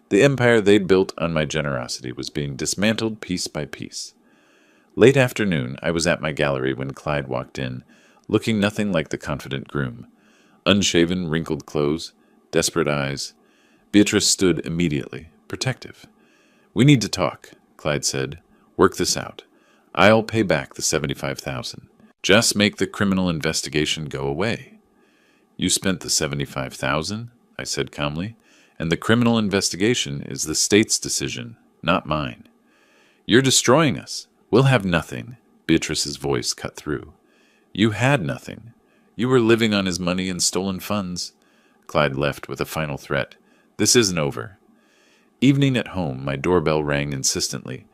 The empire they'd built on my generosity was being dismantled piece by piece. Late afternoon, I was at my gallery when Clyde walked in, looking nothing like the confident groom. Unshaven, wrinkled clothes, desperate eyes. Beatrice stood immediately, protective. "We need to talk," Clyde said. "Work this out. I'll pay back the $75,000. Just make the criminal investigation go away." "You spent the $75,000, I said calmly, "and the criminal investigation is the state's decision, not mine." "You're destroying us. We'll have nothing." Beatrice's voice cut through. "You had nothing. You were living on his money and stolen funds." Clyde left with a final threat. "This isn't over." Evening at home, my doorbell rang insistently.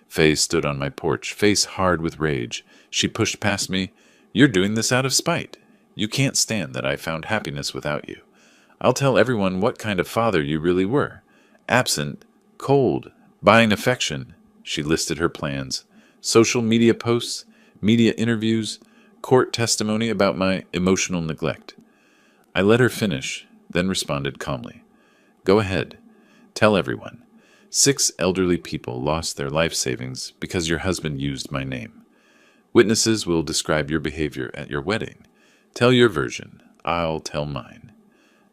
Faye stood on my porch, face hard with rage. She pushed past me. "You're doing this out of spite. You can't stand that I found happiness without you. I'll tell everyone what kind of father you really were. Absent, cold, buying affection." She listed her plans. Social media posts, media interviews, court testimony about my emotional neglect. I let her finish, then responded calmly. "Go ahead. Tell everyone. 6 elderly people lost their life savings because your husband used my name. Witnesses will describe your behavior at your wedding. Tell your version. I'll tell mine."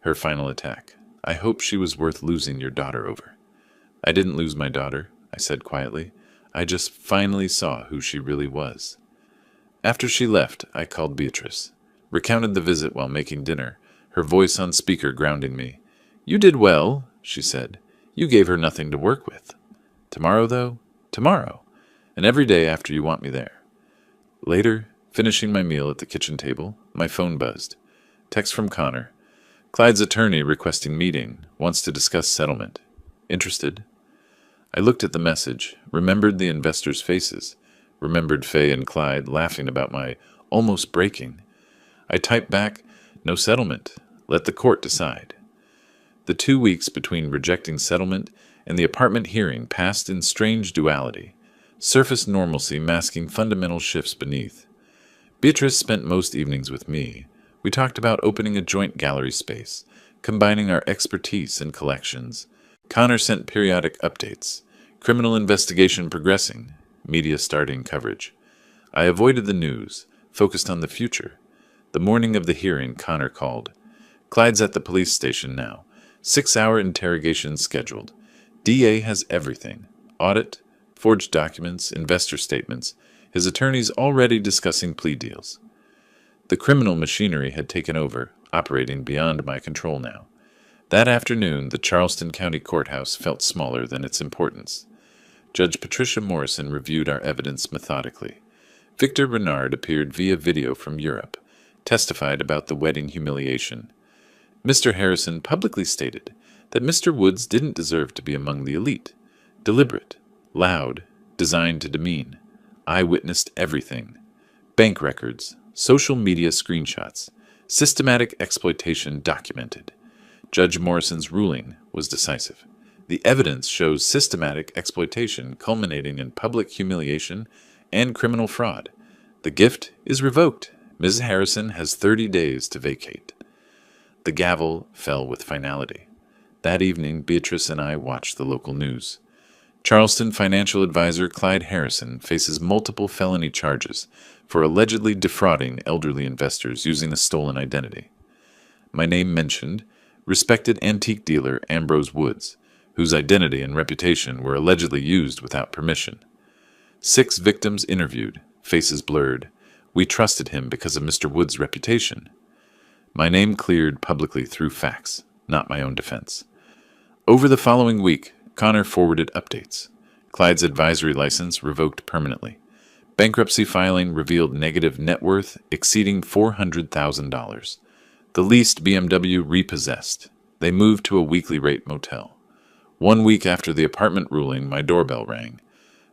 Her final attack. "I hope she was worth losing your daughter over." "I didn't lose my daughter," I said quietly. "I just finally saw who she really was." After she left, I called Beatrice. Recounted the visit while making dinner, her voice on speaker grounding me. "You did well," she said. "You gave her nothing to work with. Tomorrow, though? Tomorrow. and every day after you want me there. Later, finishing my meal at the kitchen table, my phone buzzed. Text from Connor. Clyde's attorney requesting meeting, wants to discuss settlement. Interested? I looked at the message, remembered the investors' faces, remembered Faye and Clyde laughing about my almost breaking. I typed back, no settlement. Let the court decide. The 2 weeks between rejecting settlement and the apartment hearing passed in strange duality, surface normalcy masking fundamental shifts beneath. Beatrice spent most evenings with me. We talked about opening a joint gallery space, combining our expertise and collections. Connor sent periodic updates. Criminal investigation progressing, media starting coverage. I avoided the news, focused on the future. The morning of the hearing, Connor called. Clyde's at the police station now. 6-hour interrogation scheduled. DA has everything. Audit, forged documents, investor statements. His attorney's already discussing plea deals. The criminal machinery had taken over, operating beyond my control now. That afternoon, the Charleston County Courthouse felt smaller than its importance. Judge Patricia Morrison reviewed our evidence methodically. Victor Renard appeared via video from Europe, testified about the wedding humiliation. Mr. Harrison publicly stated that Mr. Woods didn't deserve to be among the elite. Deliberate, loud, designed to demean. I witnessed everything. Bank records, social media screenshots, systematic exploitation documented. Judge Morrison's ruling was decisive. The evidence shows systematic exploitation culminating in public humiliation and criminal fraud. The gift is revoked. Ms. Harrison has 30 days to vacate. The gavel fell with finality. That evening, Beatrice and I watched the local news. Charleston financial advisor Clyde Harrison faces multiple felony charges for allegedly defrauding elderly investors using a stolen identity. My name mentioned, respected antique dealer Ambrose Woods, whose identity and reputation were allegedly used without permission. 6 victims interviewed, faces blurred. We trusted him because of Mr. Woods' reputation. My name cleared publicly through facts, not my own defense. Over the following week, Connor forwarded updates. Clyde's advisory license revoked permanently. Bankruptcy filing revealed negative net worth exceeding $400,000. The leased BMW repossessed. They moved to a weekly rate motel. 1 week after the apartment ruling, my doorbell rang.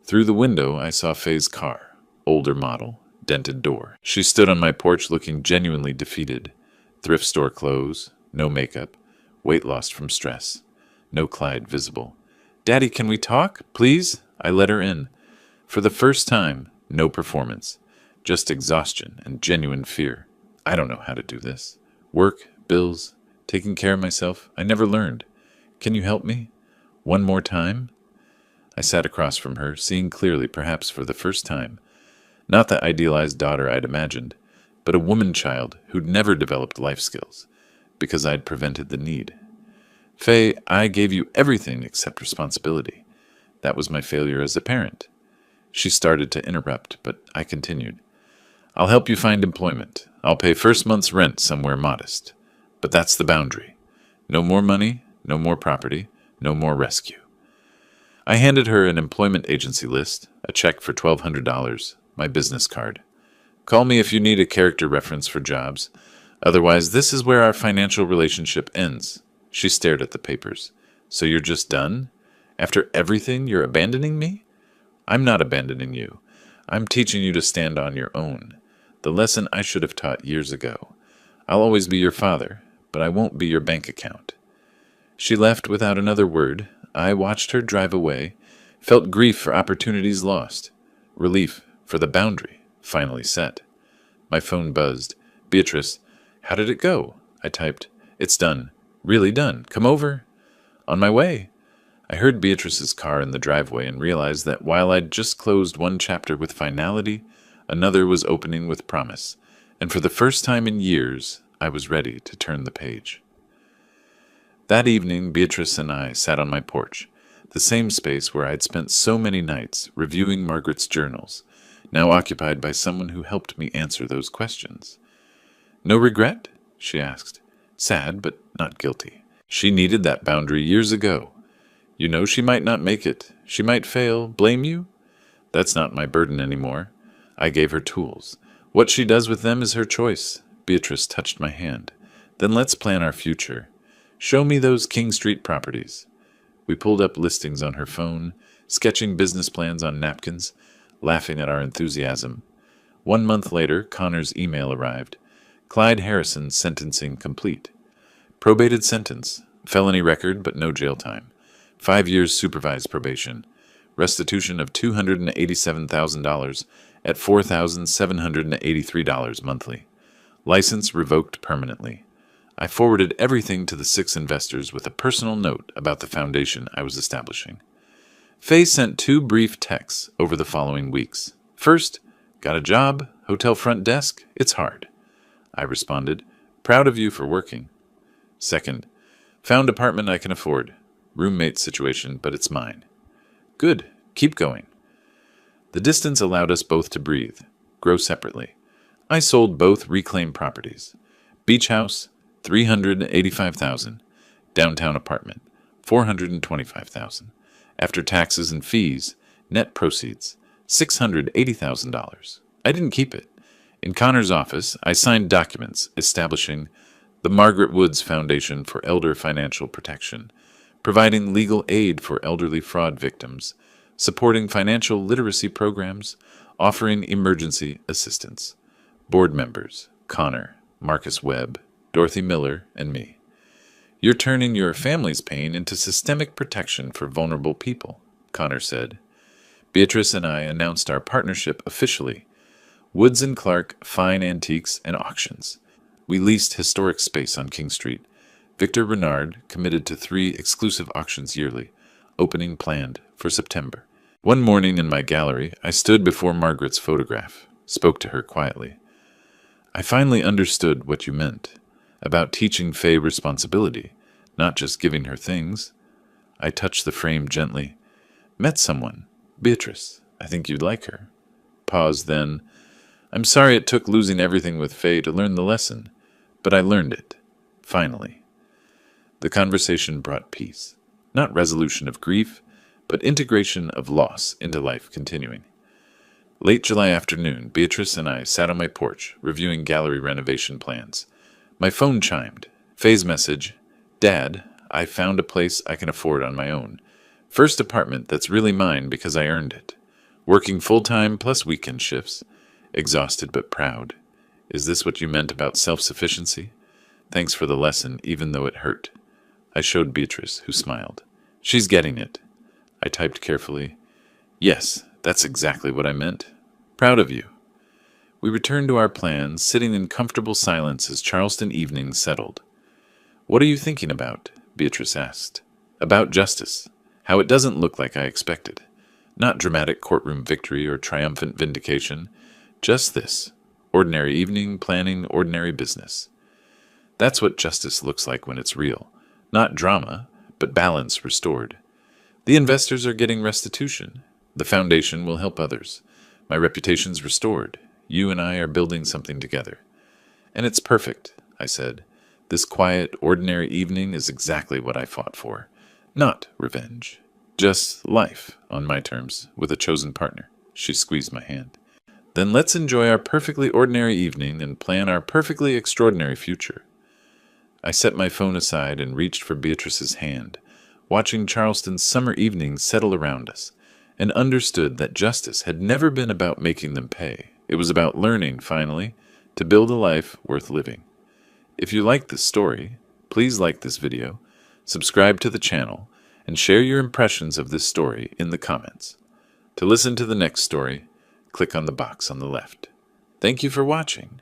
Through the window, I saw Faye's car. Older model, dented door. She stood on my porch looking genuinely defeated. Thrift store clothes, no makeup, weight lost from stress. No Clyde visible. "Daddy, can we talk, please?" I let her in. For the first time, no performance. Just exhaustion and genuine fear. I don't know how to do this. Work, bills, taking care of myself. I never learned. Can you help me? One more time? I sat across from her, seeing clearly, perhaps for the first time. Not the idealized daughter I'd imagined, but a woman-child who'd never developed life skills, because I'd prevented the need. "Faye, I gave you everything except responsibility. That was my failure as a parent." She started to interrupt, but I continued. "I'll help you find employment. I'll pay first month's rent somewhere modest. But that's the boundary. No more money, no more property, no more rescue." I handed her an employment agency list, a check for $1,200, my business card. "Call me if you need a character reference for jobs. Otherwise, this is where our financial relationship ends." She stared at the papers. "So you're just done? After everything, you're abandoning me?" "I'm not abandoning you. I'm teaching you to stand on your own. The lesson I should have taught years ago. I'll always be your father, but I won't be your bank account." She left without another word. I watched her drive away, felt grief for opportunities lost, relief for the boundary finally set. My phone buzzed. "Beatrice, how did it go?" I typed. "It's done. Really done. Come over." "On my way." I heard Beatrice's car in the driveway and realized that while I'd just closed one chapter with finality, another was opening with promise, and for the first time in years, I was ready to turn the page. That evening, Beatrice and I sat on my porch, the same space where I'd spent so many nights reviewing Margaret's journals, now occupied by someone who helped me answer those questions. "No regret?" she asked. Sad, but not guilty. She needed that boundary years ago. "You know she might not make it. She might fail. Blame you?" That's not my burden anymore. I gave her tools. What she does with them is her choice. Beatrice touched my hand. Then let's plan our future. Show me those King Street properties. We pulled up listings on her phone, sketching business plans on napkins, laughing at our enthusiasm. 1 month later, Connor's email arrived. Clyde Harrison's sentencing complete. Probated sentence. Felony record, but no jail time. 5 years supervised probation. Restitution of $287,000 at $4,783 monthly. License revoked permanently. I forwarded everything to the 6 investors with a personal note about the foundation I was establishing. Faye sent 2 brief texts over the following weeks. First, got a job, hotel front desk, it's hard. I responded, proud of you for working. Second, found apartment I can afford. Roommate situation, but it's mine. Good, keep going. The distance allowed us both to breathe, grow separately. I sold both reclaimed properties. Beach house, $385,000. Downtown apartment, $425,000. After taxes and fees, net proceeds, $680,000. I didn't keep it. In Connor's office, I signed documents establishing the Margaret Woods Foundation for Elder Financial Protection, providing legal aid for elderly fraud victims, supporting financial literacy programs, offering emergency assistance. Board members, Connor, Marcus Webb, Dorothy Miller, and me. You're turning your family's pain into systemic protection for vulnerable people, Connor said. Beatrice and I announced our partnership officially. Woods & Clark Fine Antiques and Auctions. We leased historic space on King Street. Victor Renard committed to 3 exclusive auctions yearly, opening planned for September. One morning in my gallery, I stood before Margaret's photograph, spoke to her quietly. I finally understood what you meant, about teaching Faye responsibility, not just giving her things. I touched the frame gently. Met someone, Beatrice. I think you'd like her. Paused then. I'm sorry it took losing everything with Faye to learn the lesson, but I learned it, finally. The conversation brought peace, not resolution of grief, but integration of loss into life continuing. Late July afternoon, Beatrice and I sat on my porch, reviewing gallery renovation plans. My phone chimed. Faye's message, Dad, I found a place I can afford on my own. First apartment that's really mine because I earned it. Working full-time plus weekend shifts. Exhausted but proud. Is this what you meant about self-sufficiency? Thanks for the lesson, even though it hurt. I showed Beatrice, who smiled. She's getting it. I typed carefully. Yes, that's exactly what I meant. Proud of you. We returned to our plans, sitting in comfortable silence as Charleston evening settled. What are you thinking about? Beatrice asked. About justice. How it doesn't look like I expected. Not dramatic courtroom victory or triumphant vindication. Just this. Ordinary evening, planning ordinary business. That's what justice looks like when it's real. Not drama, but balance restored. The investors are getting restitution. The foundation will help others. My reputation's restored. You and I are building something together. And it's perfect, I said. This quiet, ordinary evening is exactly what I fought for. Not revenge. Just life, on my terms, with a chosen partner. She squeezed my hand. Then let's enjoy our perfectly ordinary evening and plan our perfectly extraordinary future. I set my phone aside and reached for Beatrice's hand, watching Charleston's summer evenings settle around us, and understood that justice had never been about making them pay. It was about learning, finally, to build a life worth living. If you like this story, please like this video, subscribe to the channel, and share your impressions of this story in the comments. To listen to the next story, click on the box on the left. Thank you for watching.